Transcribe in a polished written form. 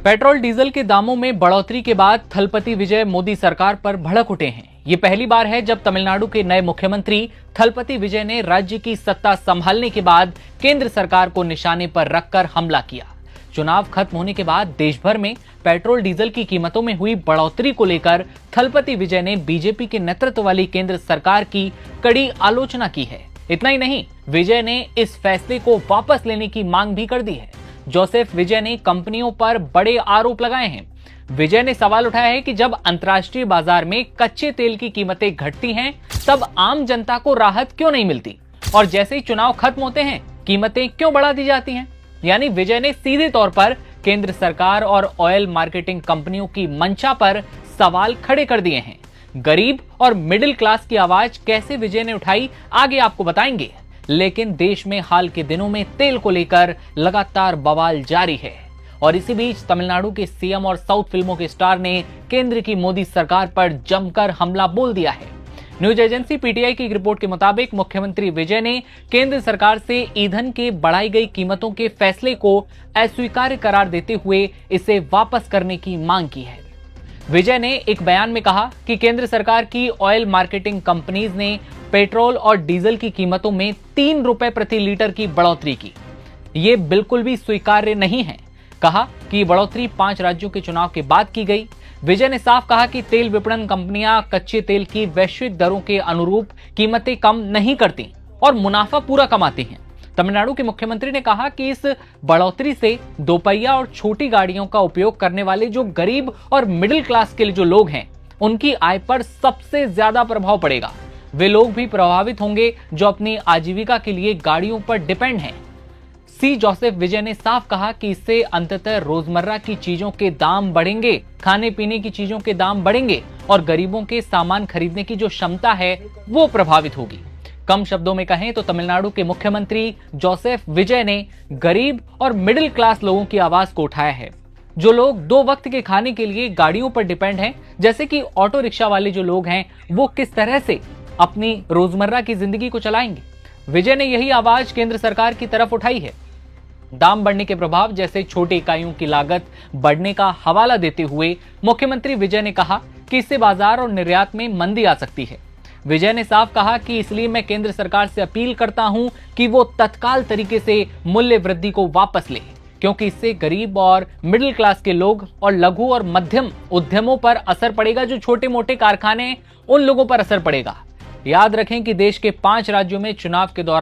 Petrol diesel के दामों में बढ़ोतरी के बाद थलपति विजय मोदी सरकार पर भड़क उठे हैं। ये पहली बार है जब तमिलनाडु के नए मुख्यमंत्री थलपति विजय ने राज्य की सत्ता संभालने के बाद केंद्र सरकार को निशाने पर रखकर हमला किया। चुनाव खत्म होने के बाद देश भर में पेट्रोल डीजल की कीमतों में हुई बढ़ोतरी को लेकर थलपति विजय ने बीजेपी के नेतृत्व वाली केंद्र सरकार की कड़ी आलोचना की है। इतना ही नहीं, विजय ने इस फैसले को वापस लेने की मांग भी कर दी है। जोसेफ विजय ने कंपनियों पर बड़े आरोप लगाए हैं। विजय ने सवाल उठाया है कि जब अंतर्राष्ट्रीय बाजार में कच्चे तेल की कीमतें घटती हैं, तब आम जनता को राहत क्यों नहीं मिलती, और जैसे ही चुनाव खत्म होते हैं कीमतें क्यों बढ़ा दी जाती हैं। यानी विजय ने सीधे तौर पर केंद्र सरकार और ऑयल मार्केटिंग कंपनियों की मंशा पर सवाल खड़े कर दिए हैं। गरीब और मिडिल क्लास की आवाज कैसे विजय ने उठाई, आगे आपको बताएंगे। लेकिन देश में हाल के दिनों में तेल को लेकर लगातार बवाल जारी है, और इसी बीच तमिलनाडु के सीएम और साउथ फिल्मों के स्टार ने केंद्र की मोदी सरकार पर जमकर हमला बोल दिया है। न्यूज एजेंसी पीटीआई की एक रिपोर्ट के मुताबिक मुख्यमंत्री विजय ने केंद्र सरकार से ईंधन के बढ़ाई गई कीमतों के फैसले को अस्वीकार्य करार देते हुए इसे वापस करने की मांग की है। विजय ने एक बयान में कहा कि केंद्र सरकार की ऑयल मार्केटिंग कंपनीज ने पेट्रोल और डीजल की कीमतों में 3 रुपए प्रति लीटर की बढ़ोतरी की। ये बिल्कुल भी स्वीकार्य नहीं है। कहा कि बढ़ोतरी 5 राज्यों के चुनाव के बाद की गई। विजय ने साफ कहा कि तेल विपणन कंपनियां कच्चे तेल की वैश्विक दरों के अनुरूप कीमतें कम नहीं करती और मुनाफा पूरा कमाती हैं। तमिलनाडु के मुख्यमंत्री ने कहा कि इस बढ़ोतरी से दोपहिया और छोटी गाड़ियों का उपयोग करने वाले जो गरीब और मिडिल क्लास के जो लोग हैं, उनकी आय पर सबसे ज्यादा प्रभाव पड़ेगा। वे लोग भी प्रभावित होंगे जो अपनी आजीविका के लिए गाड़ियों पर डिपेंड हैं। सी जोसेफ विजय ने साफ कहा कि इससे अंततः रोजमर्रा की चीजों के दाम बढ़ेंगे, खाने पीने की चीजों के दाम बढ़ेंगे और गरीबों के सामान खरीदने की जो क्षमता है वो प्रभावित होगी। कम शब्दों में कहें तो तमिलनाडु के मुख्यमंत्री जोसेफ विजय ने गरीब और मिडिल क्लास लोगों की आवाज को उठाया है, जो लोग 2 वक्त के खाने के लिए गाड़ियों पर डिपेंड हैं, जैसे कि ऑटो रिक्शा वाले जो लोग हैं, वो किस तरह से अपनी रोजमर्रा की जिंदगी को चलाएंगे। विजय ने यही आवाज केंद्र सरकार की तरफ उठाई है। दाम बढ़ने के प्रभाव जैसे छोटी इकाइयों की लागत बढ़ने का हवाला देते हुए मुख्यमंत्री विजय ने कहा कि इससे बाजार और निर्यात में मंदी आ सकती है। विजय ने साफ कहा कि इसलिए मैं केंद्र सरकार से अपील करता हूं कि वो तत्काल तरीके से मूल्य वृद्धि को वापस ले, क्योंकि इससे गरीब और मिडिल क्लास के लोग और लघु और मध्यम उद्यमों पर असर पड़ेगा। जो छोटे मोटे कारखाने, उन लोगों पर असर पड़ेगा। याद रखें कि देश के 5 राज्यों में चुनाव के दौरान